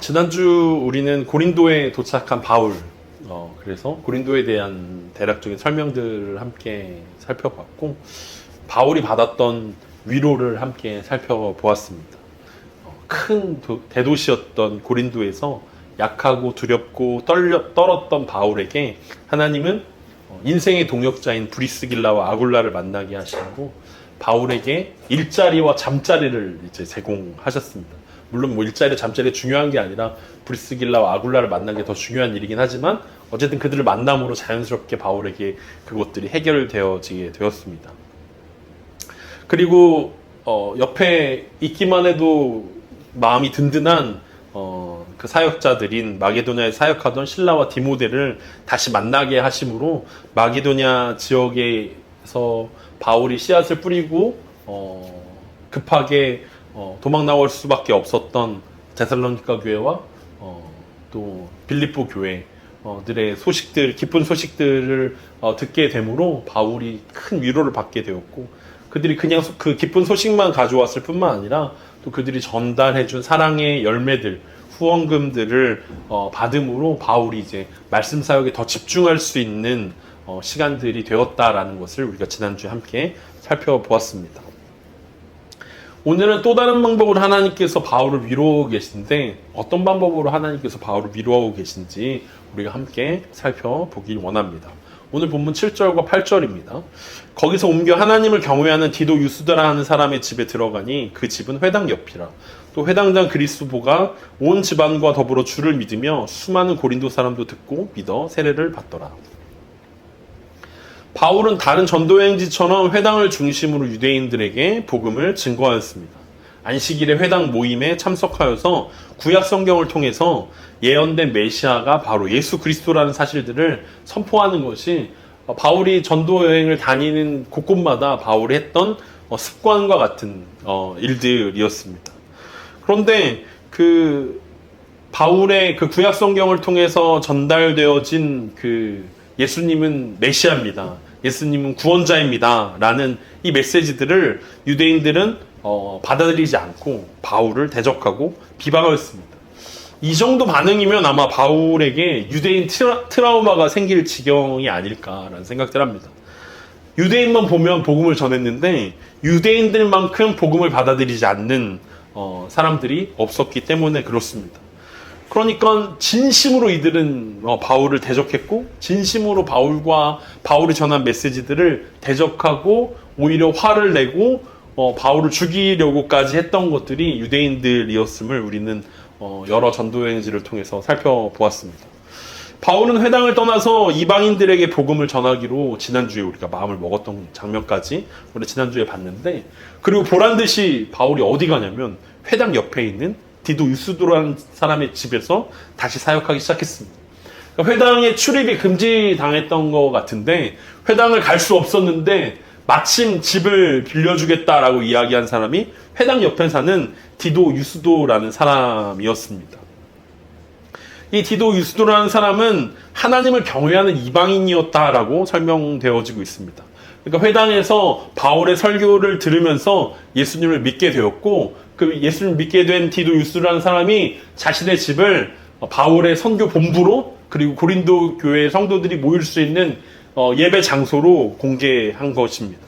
지난주 우리는 고린도에 도착한 바울, 그래서 고린도에 대한 대략적인 설명들을 함께 살펴봤고, 바울이 받았던 위로를 함께 살펴보았습니다. 큰 대도시였던 고린도에서 약하고 두렵고 떨었던 바울에게 하나님은 인생의 동역자인 브리스길라와 아굴라를 만나게 하시고, 바울에게 일자리와 잠자리를 이제 제공하셨습니다. 물론 일자리, 잠자리 중요한 게 아니라 브리스길라와 아굴라를 만난 게 더 중요한 일이긴 하지만 어쨌든 그들을 만남으로 자연스럽게 바울에게 그것들이 해결되어지게 되었습니다. 그리고 옆에 있기만 해도 마음이 든든한 그 사역자들인 마게도냐에 사역하던 실라와 디모데를 다시 만나게 하심으로 마게도냐 지역에서 바울이 씨앗을 뿌리고 급하게 도망 나올 수밖에 없었던 데살로니가 교회와 또 빌립보 교회들의 소식들, 기쁜 소식들을 듣게 되므로 바울이 큰 위로를 받게 되었고, 그들이 그냥 그 기쁜 소식만 가져왔을 뿐만 아니라 또 그들이 전달해준 사랑의 열매들, 후원금들을 받음으로 바울이 이제 말씀 사역에 더 집중할 수 있는 시간들이 되었다라는 것을 우리가 지난주에 함께 살펴보았습니다. 오늘은 또 다른 방법으로 하나님께서 바울을 위로하고 계신데, 어떤 방법으로 하나님께서 바울을 위로하고 계신지 우리가 함께 살펴보길 원합니다. 오늘 본문 7절과 8절입니다. 거기서 옮겨 하나님을 경외하는 디도 유스드라 하는 사람의 집에 들어가니 그 집은 회당 옆이라. 또 회당장 그리스보가 온 집안과 더불어 주를 믿으며 수많은 고린도 사람도 듣고 믿어 세례를 받더라. 바울은 다른 전도여행지처럼 회당을 중심으로 유대인들에게 복음을 증거하였습니다. 안식일의 회당 모임에 참석하여서 구약 성경을 통해서 예언된 메시아가 바로 예수 그리스도라는 사실들을 선포하는 것이 바울이 전도여행을 다니는 곳곳마다 바울이 했던 습관과 같은 일들이었습니다. 그런데 그 바울의 그 구약 성경을 통해서 전달되어진 그 예수님은 메시아입니다, 예수님은 구원자입니다 라는 이 메시지들을 유대인들은 받아들이지 않고 바울을 대적하고 비방하였습니다. 이 정도 반응이면 아마 바울에게 유대인 트라우마가 생길 지경이 아닐까라는 생각들 합니다. 유대인만 보면 복음을 전했는데 유대인들만큼 복음을 받아들이지 않는 사람들이 없었기 때문에 그렇습니다. 그러니까 진심으로 이들은 바울을 대적했고, 진심으로 바울이 전한 메시지들을 대적하고 오히려 화를 내고 바울을 죽이려고까지 했던 것들이 유대인들이었음을 우리는 여러 전도여행지를 통해서 살펴보았습니다. 바울은 회당을 떠나서 이방인들에게 복음을 전하기로 지난주에 우리가 마음을 먹었던 장면까지 우리 지난주에 봤는데, 그리고 보란듯이 바울이 어디 가냐면 회당 옆에 있는 디도 유스도라는 사람의 집에서 다시 사역하기 시작했습니다. 그러니까 회당에 출입이 금지당했던 것 같은데, 회당을 갈 수 없었는데 마침 집을 빌려주겠다라고 이야기한 사람이 회당 옆에 사는 디도 유스도라는 사람이었습니다. 이 디도 유스도라는 사람은 하나님을 경외하는 이방인이었다라고 설명되어지고 있습니다. 그러니까 회당에서 바울의 설교를 들으면서 예수님을 믿게 되었고, 그 예수님을 믿게 된 디도 유스도라는 사람이 자신의 집을 바울의 선교 본부로, 그리고 고린도 교회 성도들이 모일 수 있는 예배 장소로 공개한 것입니다.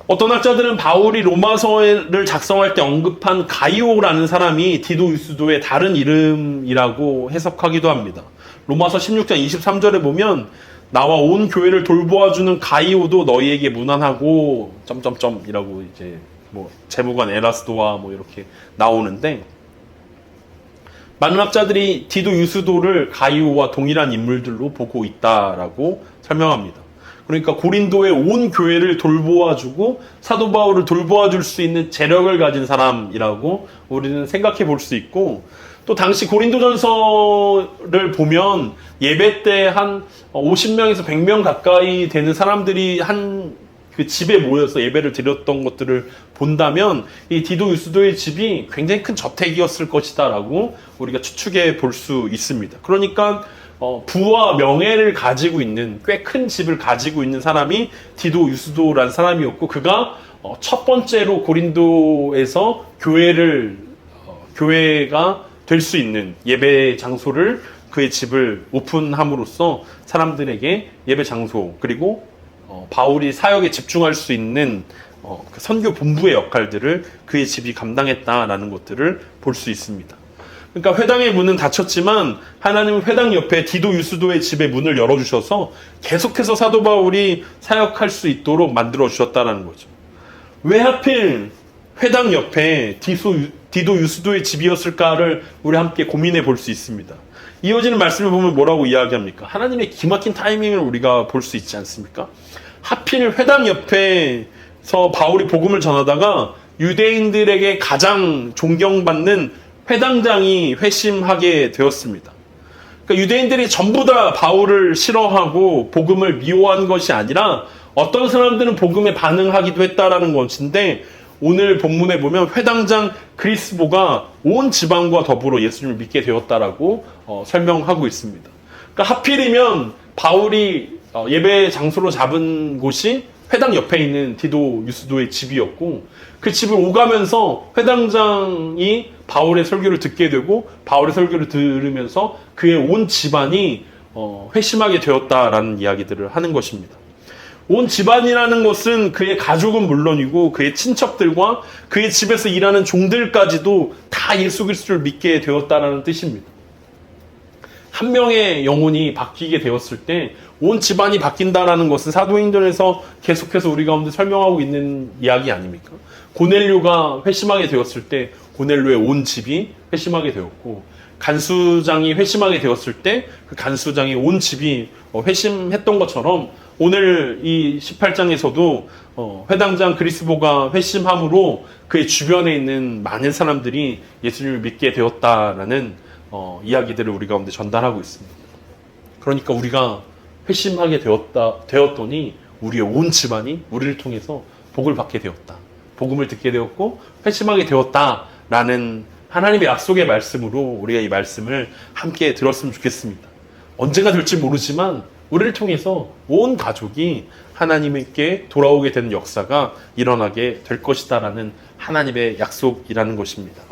어떤 학자들은 바울이 로마서를 작성할 때 언급한 가이오라는 사람이 디도 유스도의 다른 이름이라고 해석하기도 합니다. 로마서 16장 23절에 보면 나와 온 교회를 돌보아주는 가이오도 너희에게 무난하고 점점점이라고 이제 재무관 에라스도와 이렇게 나오는데, 많은 학자들이 디도 유스도를 가이오와 동일한 인물들로 보고 있다라고 설명합니다. 그러니까 고린도의 온 교회를 돌보아주고 사도 바울을 돌보아줄 수 있는 재력을 가진 사람이라고 우리는 생각해 볼 수 있고, 또 당시 고린도전서를 보면 예배 때 한 50명에서 100명 가까이 되는 사람들이 그 집에 모여서 예배를 드렸던 것들을 본다면 이 디도 유스도의 집이 굉장히 큰 저택이었을 것이다라고 우리가 추측해 볼 수 있습니다. 그러니까 부와 명예를 가지고 있는, 꽤 큰 집을 가지고 있는 사람이 디도 유스도라는 사람이었고, 그가 첫 번째로 고린도에서 교회가 될 수 있는 예배 장소를 그의 집을 오픈함으로써 사람들에게 예배 장소 그리고 바울이 사역에 집중할 수 있는 그 선교 본부의 역할들을 그의 집이 감당했다라는 것들을 볼 수 있습니다. 그러니까 회당의 문은 닫혔지만 하나님은 회당 옆에 디도 유스도의 집의 문을 열어주셔서 계속해서 사도 바울이 사역할 수 있도록 만들어 주셨다는 거죠. 왜 하필 회당 옆에 디도 유스도의 집이었을까를 우리 함께 고민해 볼 수 있습니다. 이어지는 말씀을 보면 뭐라고 이야기합니까? 하나님의 기막힌 타이밍을 우리가 볼 수 있지 않습니까? 하필 회당 옆에서 바울이 복음을 전하다가 유대인들에게 가장 존경받는 회당장이 회심하게 되었습니다. 그러니까 유대인들이 전부 다 바울을 싫어하고 복음을 미워한 것이 아니라 어떤 사람들은 복음에 반응하기도 했다라는 것인데 오늘 본문에 보면 회당장 그리스보가 온 지방과 더불어 예수님을 믿게 되었다라고 설명하고 있습니다. 그러니까 하필이면 바울이 예배 장소로 잡은 곳이 회당 옆에 있는 디도 유스도의 집이었고 그 집을 오가면서 회당장이 바울의 설교를 듣게 되고 바울의 설교를 들으면서 그의 온 집안이 회심하게 되었다라는 이야기들을 하는 것입니다. 온 집안이라는 것은 그의 가족은 물론이고 그의 친척들과 그의 집에서 일하는 종들까지도 다 예수 그리스도를 믿게 되었다라는 뜻입니다. 한 명의 영혼이 바뀌게 되었을 때 온 집안이 바뀐다라는 것은 사도행전에서 계속해서 우리 가운데 설명하고 있는 이야기 아닙니까? 고넬료가 회심하게 되었을 때 고넬료의 온 집이 회심하게 되었고 간수장이 회심하게 되었을 때 그 간수장의 온 집이 회심했던 것처럼 오늘 이 18장에서도 회당장 그리스보가 회심함으로 그의 주변에 있는 많은 사람들이 예수님을 믿게 되었다라는 이야기들을 우리 가운데 전달하고 있습니다. 그러니까 우리가 회심하게 되었더니 우리의 온 집안이 우리를 통해서 복을 받게 되었다. 복음을 듣게 되었고 회심하게 되었다라는 하나님의 약속의 말씀으로 우리가 이 말씀을 함께 들었으면 좋겠습니다. 언제가 될지 모르지만 우리를 통해서 온 가족이 하나님께 돌아오게 되는 역사가 일어나게 될 것이다라는 하나님의 약속이라는 것입니다.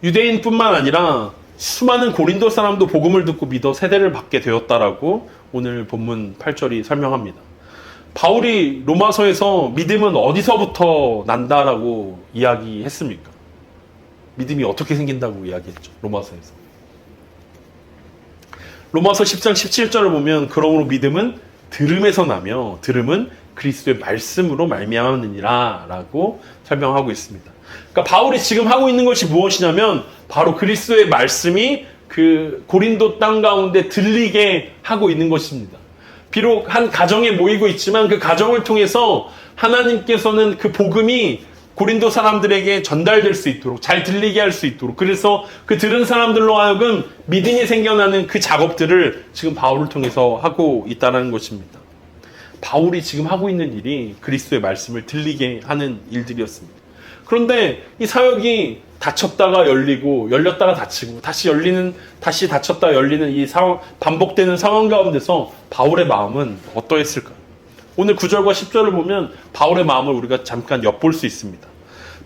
유대인뿐만 아니라 수많은 고린도 사람도 복음을 듣고 믿어 세대를 받게 되었다라고 오늘 본문 8절이 설명합니다. 바울이 로마서에서 믿음은 어디서부터 난다라고 이야기했습니까? 믿음이 어떻게 생긴다고 이야기했죠. 로마서에서. 로마서 10장 17절을 보면 그러므로 믿음은 들음에서 나며 들음은 그리스도의 말씀으로 말미암느니라 라고 설명하고 있습니다. 그러니까 바울이 지금 하고 있는 것이 무엇이냐면 바로 그리스도의 말씀이 그 고린도 땅 가운데 들리게 하고 있는 것입니다. 비록 한 가정에 모이고 있지만 그 가정을 통해서 하나님께서는 그 복음이 고린도 사람들에게 전달될 수 있도록 잘 들리게 할 수 있도록 그래서 그 들은 사람들로 하여금 믿음이 생겨나는 그 작업들을 지금 바울을 통해서 하고 있다는 것입니다. 바울이 지금 하고 있는 일이 그리스도의 말씀을 들리게 하는 일들이었습니다. 그런데 이 사역이 닫혔다가 열리고 열렸다가 닫히고 다시 열리는 다시 닫혔다가 열리는 이 상황 반복되는 상황 가운데서 바울의 마음은 어떠했을까요? 오늘 9절과 10절을 보면 바울의 마음을 우리가 잠깐 엿볼 수 있습니다.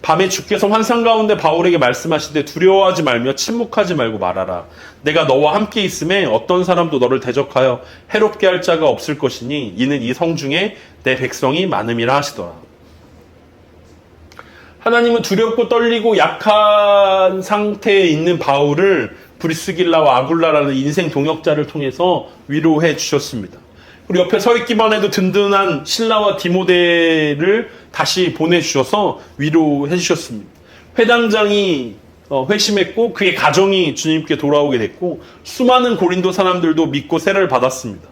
밤에 주께서 환상 가운데 바울에게 말씀하시되 두려워하지 말며 침묵하지 말고 말하라. 내가 너와 함께 있음에 어떤 사람도 너를 대적하여 해롭게 할 자가 없을 것이니 이는 이 성중에 내 백성이 많음이라 하시더라. 하나님은 두렵고 떨리고 약한 상태에 있는 바울을 브리스길라와 아굴라라는 인생 동역자를 통해서 위로해 주셨습니다. 그리고 옆에 서 있기만 해도 든든한 신라와 디모데를 다시 보내주셔서 위로해 주셨습니다. 회당장이 회심했고 그의 가정이 주님께 돌아오게 됐고 수많은 고린도 사람들도 믿고 세례를 받았습니다.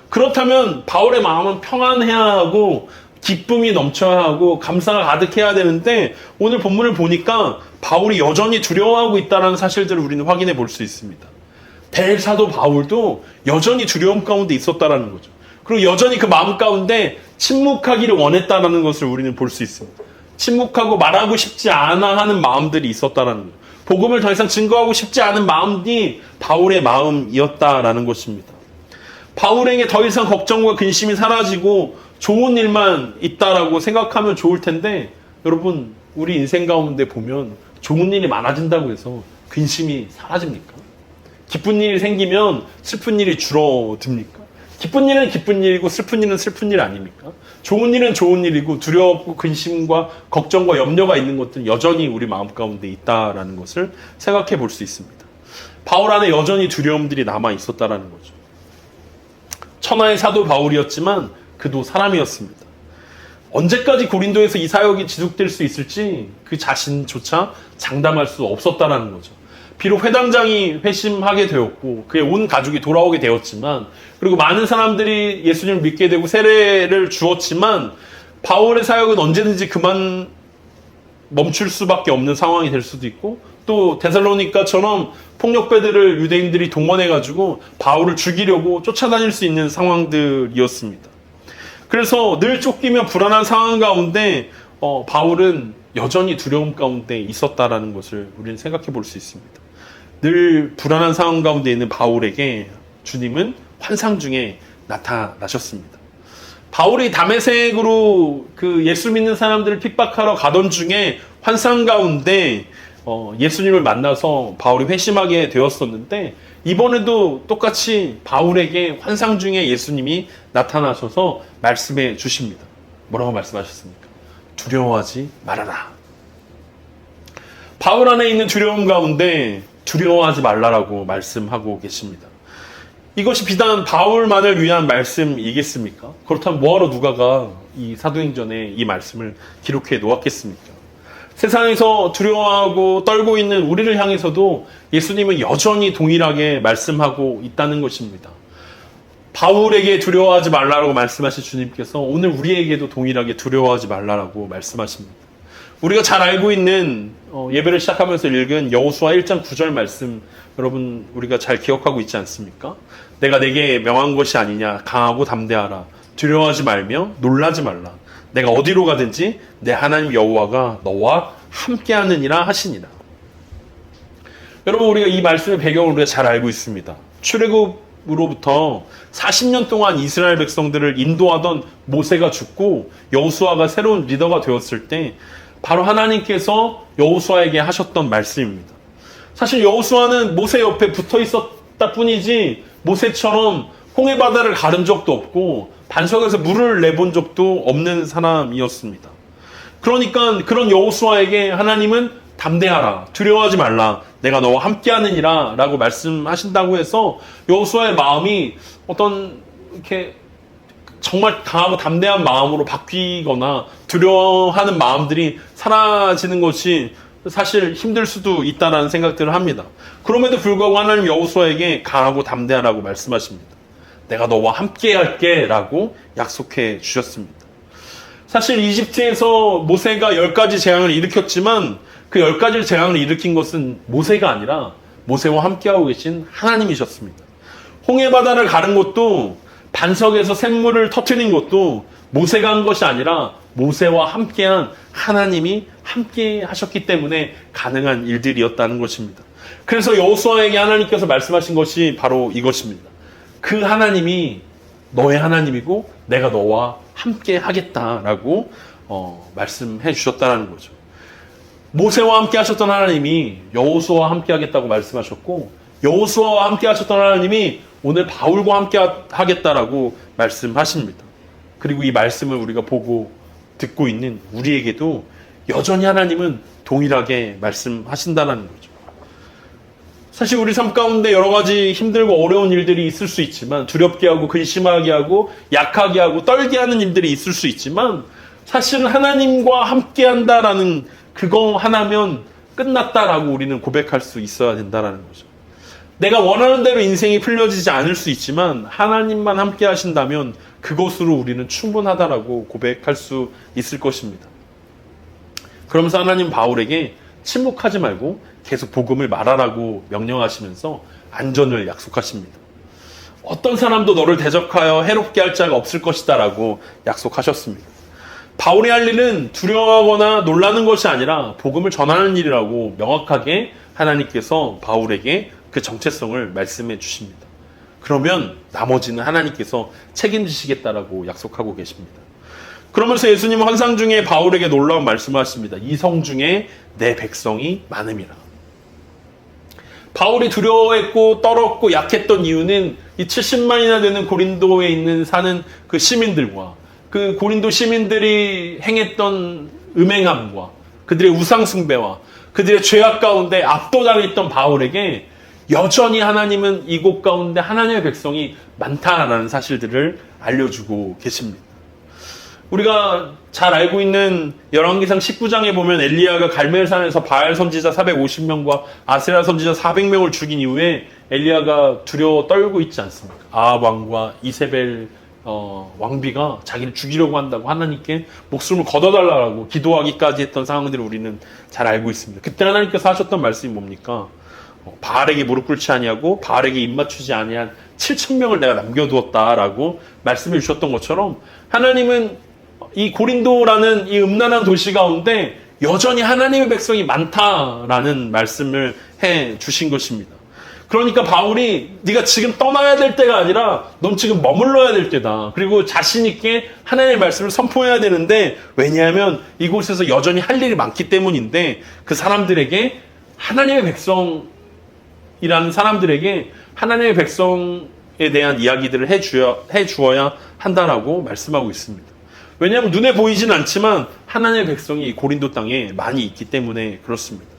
그렇다면 바울의 마음은 평안해야 하고 기쁨이 넘쳐야 하고 감사가 가득해야 되는데 오늘 본문을 보니까 바울이 여전히 두려워하고 있다는 사실들을 우리는 확인해 볼 수 있습니다. 대사도 바울도 여전히 두려움 가운데 있었다는 거죠. 그리고 여전히 그 마음 가운데 침묵하기를 원했다는 것을 우리는 볼 수 있습니다. 침묵하고 말하고 싶지 않아 하는 마음들이 있었다는 거죠. 복음을 더 이상 증거하고 싶지 않은 마음이 바울의 마음이었다라는 것입니다. 바울에게 더 이상 걱정과 근심이 사라지고 좋은 일만 있다라고 생각하면 좋을 텐데 여러분 우리 인생 가운데 보면 좋은 일이 많아진다고 해서 근심이 사라집니까? 기쁜 일이 생기면 슬픈 일이 줄어듭니까? 기쁜 일은 기쁜 일이고 슬픈 일은 슬픈 일 아닙니까? 좋은 일은 좋은 일이고 두렵고 근심과 걱정과 염려가 있는 것들은 여전히 우리 마음 가운데 있다라는 것을 생각해 볼 수 있습니다. 바울 안에 여전히 두려움들이 남아 있었다라는 거죠. 천하의 사도 바울이었지만 그도 사람이었습니다. 언제까지 고린도에서 이 사역이 지속될 수 있을지 그 자신조차 장담할 수 없었다라는 거죠. 비록 회당장이 회심하게 되었고 그의 온 가족이 돌아오게 되었지만, 그리고 많은 사람들이 예수님을 믿게 되고 세례를 주었지만, 바울의 사역은 언제든지 그만 멈출 수밖에 없는 상황이 될 수도 있고, 또 데살로니가처럼 폭력배들을 유대인들이 동원해가지고 바울을 죽이려고 쫓아다닐 수 있는 상황들이었습니다. 그래서 늘 쫓기며 불안한 상황 가운데 바울은 여전히 두려움 가운데 있었다라는 것을 우리는 생각해 볼 수 있습니다. 늘 불안한 상황 가운데 있는 바울에게 주님은 환상 중에 나타나셨습니다. 바울이 다메섹으로 그 예수 믿는 사람들을 핍박하러 가던 중에 환상 가운데 예수님을 만나서 바울이 회심하게 되었었는데, 이번에도 똑같이 바울에게 환상 중에 예수님이 나타나셔서 말씀해 주십니다. 뭐라고 말씀하셨습니까? 두려워하지 말아라. 바울 안에 있는 두려움 가운데 두려워하지 말라라고 말씀하고 계십니다. 이것이 비단 바울만을 위한 말씀이겠습니까? 그렇다면 뭐하러 누가가 이 사도행전에 이 말씀을 기록해 놓았겠습니까? 세상에서 두려워하고 떨고 있는 우리를 향해서도 예수님은 여전히 동일하게 말씀하고 있다는 것입니다. 바울에게 두려워하지 말라고 말씀하신 주님께서 오늘 우리에게도 동일하게 두려워하지 말라고 말씀하십니다. 우리가 잘 알고 있는 예배를 시작하면서 읽은 여호수아 1장 9절 말씀, 여러분 우리가 잘 기억하고 있지 않습니까? 내가 내게 명한 것이 아니냐, 강하고 담대하라, 두려워하지 말며 놀라지 말라, 내가 어디로 가든지 내 하나님 여호와가 너와 함께하느니라 하시니라. 여러분, 우리가 이 말씀의 배경을 우리가 잘 알고 있습니다. 출애굽으로부터 40년 동안 이스라엘 백성들을 인도하던 모세가 죽고 여호수아가 새로운 리더가 되었을 때 바로 하나님께서 여호수아에게 하셨던 말씀입니다. 사실 여호수아는 모세 옆에 붙어 있었다 뿐이지 모세처럼 홍해 바다를 가른 적도 없고 반석에서 물을 내본 적도 없는 사람이었습니다. 그러니까 그런 여호수아에게 하나님은 담대하라, 두려워하지 말라, 내가 너와 함께하느니라 라고 말씀하신다고 해서 여호수아의 마음이 어떤 이렇게 정말 강하고 담대한 마음으로 바뀌거나 두려워하는 마음들이 사라지는 것이 사실 힘들 수도 있다는 생각들을 합니다. 그럼에도 불구하고 하나님 여호수아에게 강하고 담대하라고 말씀하십니다. 내가 너와 함께 할게 라고 약속해 주셨습니다. 사실 이집트에서 모세가 10가지 재앙을 일으켰지만 그 10가지 재앙을 일으킨 것은 모세가 아니라 모세와 함께하고 계신 하나님이셨습니다. 홍해바다를 가른 것도 반석에서 샘물을 터뜨린 것도 모세가 한 것이 아니라 모세와 함께한 하나님이 함께 하셨기 때문에 가능한 일들이었다는 것입니다. 그래서 여호수아에게 하나님께서 말씀하신 것이 바로 이것입니다. 그 하나님이 너의 하나님이고 내가 너와 함께 하겠다라고 말씀해 주셨다는 거죠. 모세와 함께 하셨던 하나님이 여호수아와 함께 하겠다고 말씀하셨고, 여호수아와 함께 하셨던 하나님이 오늘 바울과 함께 하겠다라고 말씀하십니다. 그리고 이 말씀을 우리가 보고 듣고 있는 우리에게도 여전히 하나님은 동일하게 말씀하신다는 거죠. 사실 우리 삶 가운데 여러 가지 힘들고 어려운 일들이 있을 수 있지만, 두렵게 하고 근심하게 하고 약하게 하고 떨게 하는 일들이 있을 수 있지만, 사실은 하나님과 함께 한다라는 그거 하나면 끝났다라고 우리는 고백할 수 있어야 된다라는 거죠. 내가 원하는 대로 인생이 풀려지지 않을 수 있지만 하나님만 함께 하신다면 그것으로 우리는 충분하다라고 고백할 수 있을 것입니다. 그러면서 하나님 바울에게 침묵하지 말고 계속 복음을 말하라고 명령하시면서 안전을 약속하십니다. 어떤 사람도 너를 대적하여 해롭게 할 자가 없을 것이다 라고 약속하셨습니다. 바울이 할 일은 두려워하거나 놀라는 것이 아니라 복음을 전하는 일이라고 명확하게 하나님께서 바울에게 그 정체성을 말씀해 주십니다. 그러면 나머지는 하나님께서 책임지시겠다라고 약속하고 계십니다. 그러면서 예수님은 환상 중에 바울에게 놀라운 말씀을 하십니다. 이 성 중에 내 백성이 많음이라. 바울이 두려워했고 떨었고 약했던 이유는 이 70만이나 되는 고린도에 있는 사는 그 시민들과 그 고린도 시민들이 행했던 음행함과 그들의 우상숭배와 그들의 죄악 가운데 압도당했던 바울에게 여전히 하나님은 이곳 가운데 하나님의 백성이 많다라는 사실들을 알려주고 계십니다. 우리가 잘 알고 있는 열왕기상 19장에 보면 엘리야가 갈멜산에서 바알 선지자 450명과 아세라 선지자 400명을 죽인 이후에 엘리야가 두려워 떨고 있지 않습니까? 아합 왕과 이세벨 왕비가 자기를 죽이려고 한다고 하나님께 목숨을 걷어달라고 기도하기까지 했던 상황들을 우리는 잘 알고 있습니다. 그때 하나님께서 하셨던 말씀이 뭡니까? 바알에게 무릎 꿇지 아니하고 바알에게 입맞추지 아니한 7,000명을 내가 남겨두었다라고 말씀해 주셨던 것처럼 하나님은 이 고린도라는 이 음란한 도시 가운데 여전히 하나님의 백성이 많다라는 말씀을 해 주신 것입니다. 그러니까 바울이 네가 지금 떠나야 될 때가 아니라 넌 지금 머물러야 될 때다. 그리고 자신 있게 하나님의 말씀을 선포해야 되는데 왜냐하면 이곳에서 여전히 할 일이 많기 때문인데 그 사람들에게 하나님의 백성이라는 사람들에게 하나님의 백성에 대한 이야기들을 해 주어야 한다라고 말씀하고 있습니다. 왜냐하면 눈에 보이진 않지만 하나님의 백성이 고린도 땅에 많이 있기 때문에 그렇습니다.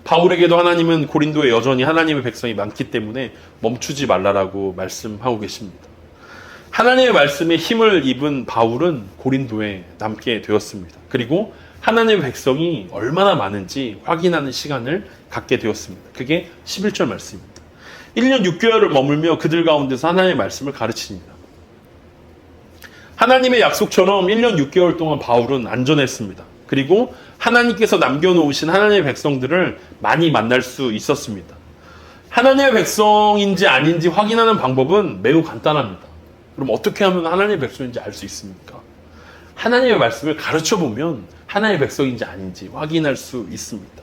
바울에게도 하나님은 고린도에 여전히 하나님의 백성이 많기 때문에 멈추지 말라라고 말씀하고 계십니다. 하나님의 말씀에 힘을 입은 바울은 고린도에 남게 되었습니다. 그리고 하나님의 백성이 얼마나 많은지 확인하는 시간을 갖게 되었습니다. 그게 11절 말씀입니다. 1년 6개월을 머물며 그들 가운데서 하나님의 말씀을 가르치니라. 하나님의 약속처럼 1년 6개월 동안 바울은 안전했습니다. 그리고 하나님께서 남겨놓으신 하나님의 백성들을 많이 만날 수 있었습니다. 하나님의 백성인지 아닌지 확인하는 방법은 매우 간단합니다. 그럼 어떻게 하면 하나님의 백성인지 알 수 있습니까? 하나님의 말씀을 가르쳐 보면 하나님의 백성인지 아닌지 확인할 수 있습니다.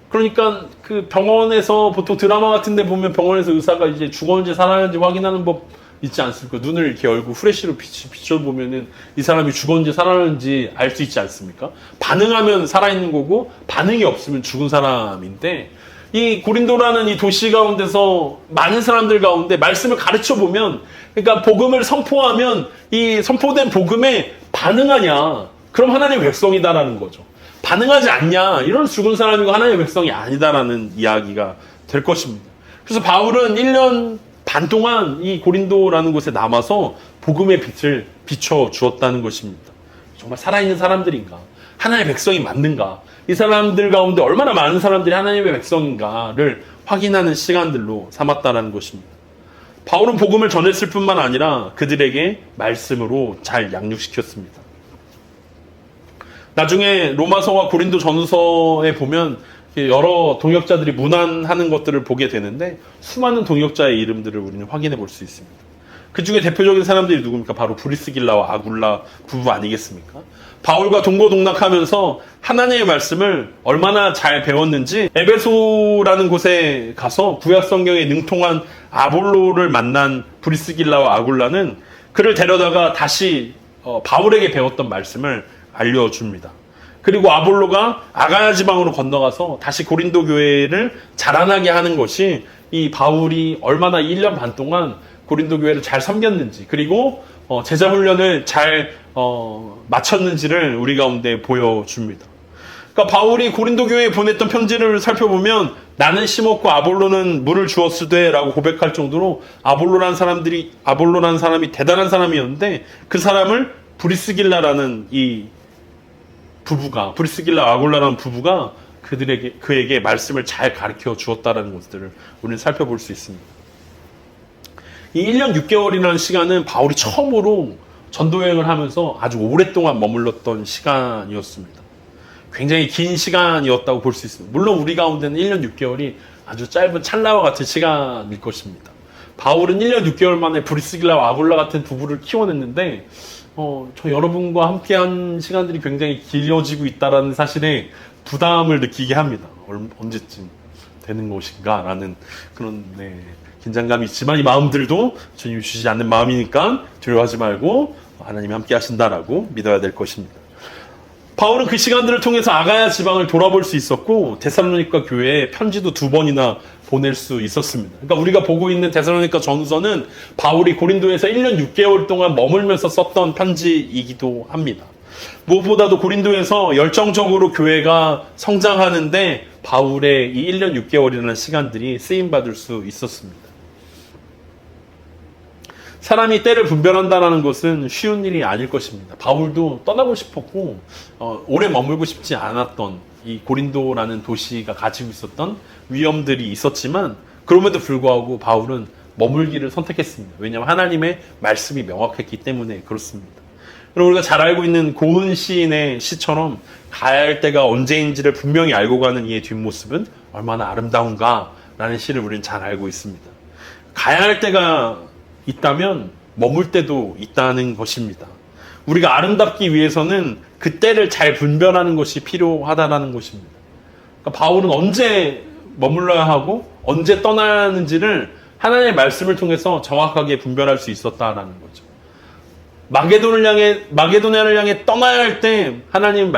그러니까 그 병원에서 보통 드라마 같은 데 보면 병원에서 의사가 이제 죽었는지 살았는지 확인하는 법 있지 않습니까? 눈을 이렇게 열고 후레쉬로 비춰보면은 이 사람이 죽었는지 살았는지 알 수 있지 않습니까? 반응하면 살아있는 거고 반응이 없으면 죽은 사람인데 이 고린도라는 이 도시 가운데서 많은 사람들 가운데 말씀을 가르쳐 보면 그러니까 복음을 선포하면 이 선포된 복음에 반응하냐 그럼 하나님의 백성이다라는 거죠. 반응하지 않냐 이런 죽은 사람이고 하나님의 백성이 아니다라는 이야기가 될 것입니다. 그래서 바울은 1년 반 동안 이 고린도라는 곳에 남아서 복음의 빛을 비춰 주었다는 것입니다. 정말 살아있는 사람들인가? 하나님의 백성이 맞는가? 이 사람들 가운데 얼마나 많은 사람들이 하나님의 백성인가를 확인하는 시간들로 삼았다는 것입니다. 바울은 복음을 전했을 뿐만 아니라 그들에게 말씀으로 잘 양육시켰습니다. 나중에 로마서와 고린도 전서에 보면 여러 동역자들이 문안하는 것들을 보게 되는데 수많은 동역자의 이름들을 우리는 확인해 볼 수 있습니다. 그 중에 대표적인 사람들이 누굽니까? 바로 브리스길라와 아굴라 부부 아니겠습니까? 바울과 동고동락하면서 하나님의 말씀을 얼마나 잘 배웠는지 에베소라는 곳에 가서 구약 성경에 능통한 아볼로를 만난 브리스길라와 아굴라는 그를 데려다가 다시 바울에게 배웠던 말씀을 알려줍니다. 그리고 아볼로가 아가야 지방으로 건너가서 다시 고린도 교회를 자라나게 하는 것이 이 바울이 얼마나 1년 반 동안 고린도 교회를 잘 섬겼는지 그리고 제자 훈련을 잘 마쳤는지를 우리 가운데 보여줍니다. 그러니까 바울이 고린도 교회에 보냈던 편지를 살펴보면 나는 심었고 아볼로는 물을 주었으되 라고 고백할 정도로 아볼로라는 사람이 대단한 사람이었는데 그 사람을 브리스길라라는 브리스길라 아굴라라는 부부가 그에게 말씀을 잘 가르쳐 주었다는 것들을 우리는 살펴볼 수 있습니다. 이 1년 6개월이라는 시간은 바울이 처음으로 전도여행을 하면서 아주 오랫동안 머물렀던 시간이었습니다. 굉장히 긴 시간이었다고 볼 수 있습니다. 물론 우리 가운데는 1년 6개월이 아주 짧은 찰나와 같은 시간일 것입니다. 바울은 1년 6개월 만에 브리스길라와 아굴라 같은 부부를 키워냈는데 저 여러분과 함께한 시간들이 굉장히 길어지고 있다는 사실에 부담을 느끼게 합니다. 언제쯤 되는 것인가라는 그런 긴장감이 있지만 이 마음들도 주님이 주시지 않는 마음이니까 두려워하지 말고 하나님이 함께 하신다라고 믿어야 될 것입니다. 바울은 그 시간들을 통해서 아가야 지방을 돌아볼 수 있었고 데살로니가 교회에 편지도 2번이나 보낼 수 있었습니다. 그러니까 우리가 보고 있는 데살로니가 전서는 바울이 고린도에서 1년 6개월 동안 머물면서 썼던 편지이기도 합니다. 무엇보다도 고린도에서 열정적으로 교회가 성장하는데 바울의 이 1년 6개월이라는 시간들이 쓰임받을 수 있었습니다. 사람이 때를 분별한다는 것은 쉬운 일이 아닐 것입니다. 바울도 떠나고 싶었고 오래 머물고 싶지 않았던 이 고린도라는 도시가 가지고 있었던 위험들이 있었지만 그럼에도 불구하고 바울은 머물기를 선택했습니다. 왜냐하면 하나님의 말씀이 명확했기 때문에 그렇습니다. 그리고 우리가 잘 알고 있는 고은 시인의 시처럼 가야 할 때가 언제인지를 분명히 알고 가는 이의 뒷모습은 얼마나 아름다운가라는 시를 우리는 잘 알고 있습니다. 가야 할 때가 있다면 머물 때도 있다는 것입니다. 우리가 아름답기 위해서는 그 때를 잘 분별하는 것이 필요하다는 것입니다. 그러니까 바울은 언제 머물러야 하고 언제 떠나야 하는지를 하나님의 말씀을 통해서 정확하게 분별할 수 있었다라는 거죠. 마게도냐를 향해 떠나야 할 때 하나님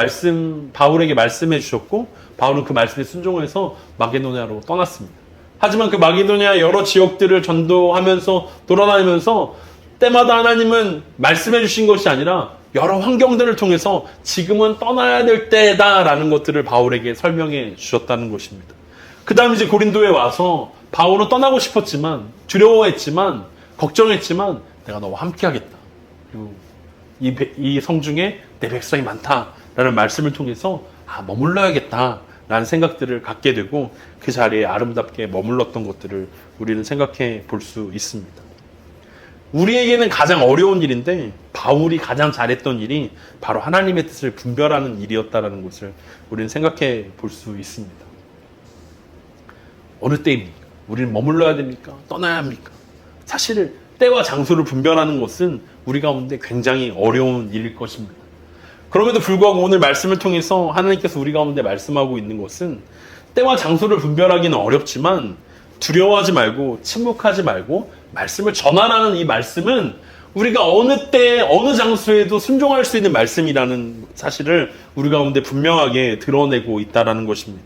바울에게 말씀해 주셨고 바울은 그 말씀에 순종해서 마게도냐로 떠났습니다. 하지만 그 마게도냐 여러 지역들을 전도하면서 돌아다니면서 때마다 하나님은 말씀해 주신 것이 아니라 여러 환경들을 통해서 지금은 떠나야 될 때다라는 것들을 바울에게 설명해 주셨다는 것입니다. 그 다음 이제 고린도에 와서 바울은 떠나고 싶었지만 두려워했지만 걱정했지만 내가 너와 함께 하겠다. 그리고 이 성중에 내 백성이 많다라는 말씀을 통해서 머물러야겠다라는 생각들을 갖게 되고 그 자리에 아름답게 머물렀던 것들을 우리는 생각해 볼 수 있습니다. 우리에게는 가장 어려운 일인데 바울이 가장 잘했던 일이 바로 하나님의 뜻을 분별하는 일이었다는 것을 우리는 생각해 볼 수 있습니다. 어느 때입니까? 우리는 머물러야 됩니까? 떠나야 합니까? 사실 때와 장소를 분별하는 것은 우리 가운데 굉장히 어려운 일일 것입니다. 그럼에도 불구하고 오늘 말씀을 통해서 하나님께서 우리 가운데 말씀하고 있는 것은 때와 장소를 분별하기는 어렵지만 두려워하지 말고 침묵하지 말고 말씀을 전하라는 이 말씀은 우리가 어느 때 어느 장소에도 순종할 수 있는 말씀이라는 사실을 우리 가운데 분명하게 드러내고 있다는 것입니다.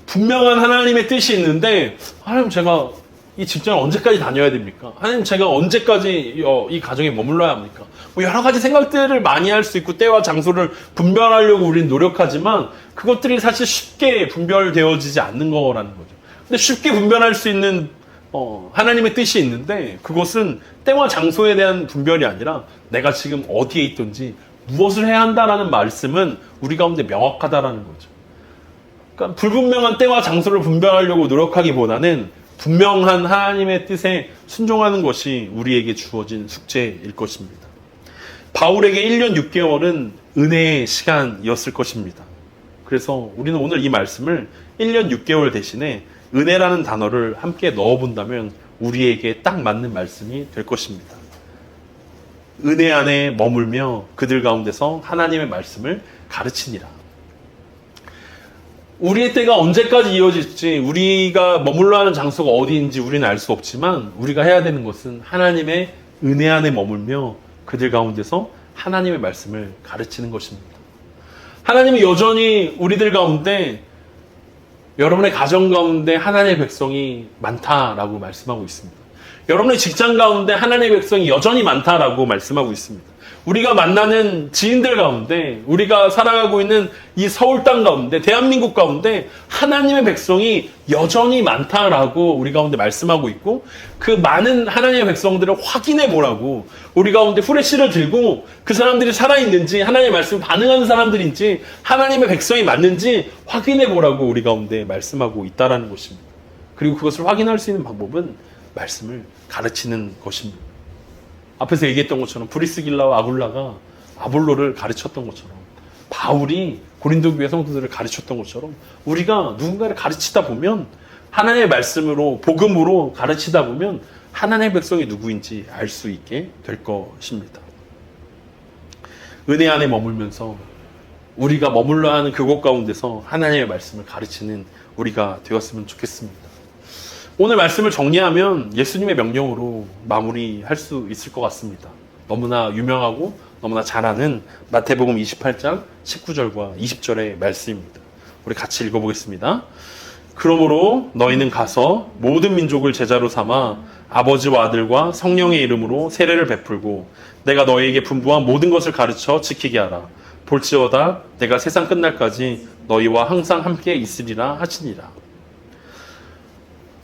분명한 하나님의 뜻이 있는데 하나님 제가 이 직장을 언제까지 다녀야 됩니까? 하나님 제가 언제까지 이 가정에 머물러야 합니까? 여러 가지 생각들을 많이 할 수 있고 때와 장소를 분별하려고 우리는 노력하지만 그것들이 사실 쉽게 분별되어지지 않는 거라는 거죠. 근데 쉽게 분별할 수 있는 하나님의 뜻이 있는데 그것은 때와 장소에 대한 분별이 아니라 내가 지금 어디에 있든지 무엇을 해야 한다라는 말씀은 우리 가운데 명확하다라는 거죠. 그러니까 불분명한 때와 장소를 분별하려고 노력하기보다는 분명한 하나님의 뜻에 순종하는 것이 우리에게 주어진 숙제일 것입니다. 바울에게 1년 6개월은 은혜의 시간이었을 것입니다. 그래서 우리는 오늘 이 말씀을 1년 6개월 대신에 은혜라는 단어를 함께 넣어본다면 우리에게 딱 맞는 말씀이 될 것입니다. 은혜 안에 머물며 그들 가운데서 하나님의 말씀을 가르치니라. 우리의 때가 언제까지 이어질지 우리가 머물러 하는 장소가 어디인지 우리는 알 수 없지만 우리가 해야 되는 것은 하나님의 은혜 안에 머물며 그들 가운데서 하나님의 말씀을 가르치는 것입니다. 하나님은 여전히 우리들 가운데 여러분의 가정 가운데 하나님의 백성이 많다라고 말씀하고 있습니다. 여러분의 직장 가운데 하나님의 백성이 여전히 많다라고 말씀하고 있습니다. 우리가 만나는 지인들 가운데 우리가 살아가고 있는 이 서울 땅 가운데 대한민국 가운데 하나님의 백성이 여전히 많다라고 우리 가운데 말씀하고 있고 그 많은 하나님의 백성들을 확인해 보라고 우리 가운데 후레쉬를 들고 그 사람들이 살아있는지 하나님의 말씀 반응하는 사람들인지 하나님의 백성이 맞는지 확인해 보라고 우리 가운데 말씀하고 있다라는 것입니다. 그리고 그것을 확인할 수 있는 방법은 말씀을 가르치는 것입니다. 앞에서 얘기했던 것처럼 브리스길라와 아굴라가 아볼로를 가르쳤던 것처럼 바울이 고린도 교회 성도들을 가르쳤던 것처럼 우리가 누군가를 가르치다 보면 하나님의 말씀으로 복음으로 가르치다 보면 하나님의 백성이 누구인지 알 수 있게 될 것입니다. 은혜 안에 머물면서 우리가 머물러야 하는 그곳 가운데서 하나님의 말씀을 가르치는 우리가 되었으면 좋겠습니다. 오늘 말씀을 정리하면 예수님의 명령으로 마무리할 수 있을 것 같습니다. 너무나 유명하고 너무나 잘 아는 마태복음 28장 19절과 20절의 말씀입니다. 우리 같이 읽어보겠습니다. 그러므로 너희는 가서 모든 민족을 제자로 삼아 아버지와 아들과 성령의 이름으로 세례를 베풀고 내가 너희에게 분부한 모든 것을 가르쳐 지키게 하라. 볼지어다 내가 세상 끝날까지 너희와 항상 함께 있으리라 하시니라.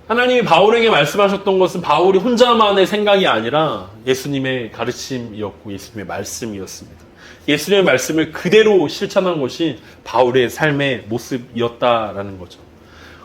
하나님이 바울에게 말씀하셨던 것은 바울이 혼자만의 생각이 아니라 예수님의 가르침이었고 예수님의 말씀이었습니다. 예수님의 말씀을 그대로 실천한 것이 바울의 삶의 모습이었다라는 거죠.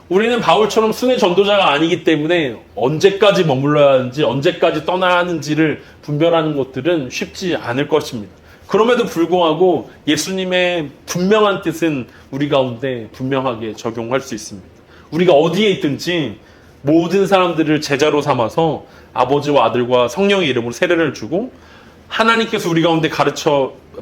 우리는 바울처럼 순회 전도자가 아니기 때문에 언제까지 머물러야 하는지 언제까지 떠나야 하는지를 분별하는 것들은 쉽지 않을 것입니다. 그럼에도 불구하고 예수님의 분명한 뜻은 우리 가운데 분명하게 적용할 수 있습니다. 우리가 어디에 있든지 모든 사람들을 제자로 삼아서 아버지와 아들과 성령의 이름으로 세례를 주고 하나님께서 우리 가운데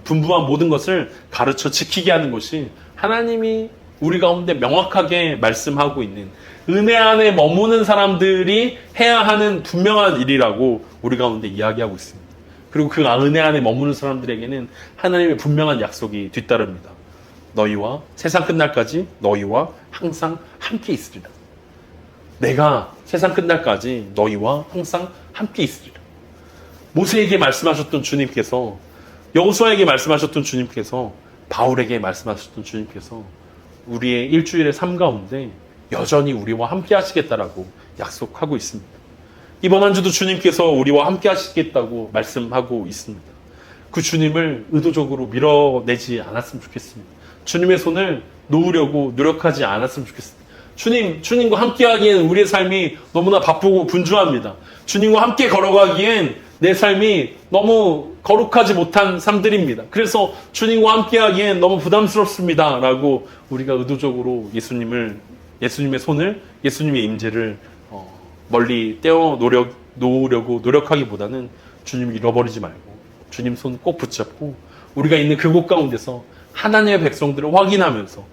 분부한 모든 것을 가르쳐 지키게 하는 것이 하나님이 우리 가운데 명확하게 말씀하고 있는 은혜 안에 머무는 사람들이 해야 하는 분명한 일이라고 우리 가운데 이야기하고 있습니다. 그리고 그 은혜 안에 머무는 사람들에게는 하나님의 분명한 약속이 뒤따릅니다. 너희와 세상 끝날까지 너희와 항상 함께 있으리라. 내가 세상 끝날까지 너희와 항상 함께 있으리라. 모세에게 말씀하셨던 주님께서, 여호수아에게 말씀하셨던 주님께서, 바울에게 말씀하셨던 주님께서 우리의 일주일의 삶 가운데 여전히 우리와 함께 하시겠다라고 약속하고 있습니다. 이번 한 주도 주님께서 우리와 함께 하시겠다고 말씀하고 있습니다. 그 주님을 의도적으로 밀어내지 않았으면 좋겠습니다. 주님의 손을 놓으려고 노력하지 않았으면 좋겠습니다. 주님과 함께 하기엔 우리의 삶이 너무나 바쁘고 분주합니다. 주님과 함께 걸어가기엔 내 삶이 너무 거룩하지 못한 삶들입니다. 그래서 주님과 함께 하기엔 너무 부담스럽습니다. 라고 우리가 의도적으로 예수님의 손을, 예수님의 임재를 멀리 떼어 놓으려고 노력하기보다는 주님을 잃어버리지 말고 주님 손 꼭 붙잡고 우리가 있는 그곳 가운데서 하나님의 백성들을 확인하면서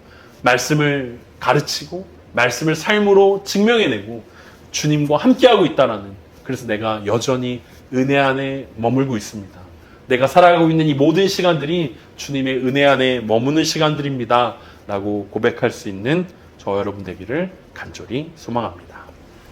말씀을 가르치고 말씀을 삶으로 증명해내고 주님과 함께하고 있다라는, 그래서 내가 여전히 은혜 안에 머물고 있습니다. 내가 살아가고 있는 이 모든 시간들이 주님의 은혜 안에 머무는 시간들입니다. 라고 고백할 수 있는 저 여러분 되기를 간절히 소망합니다.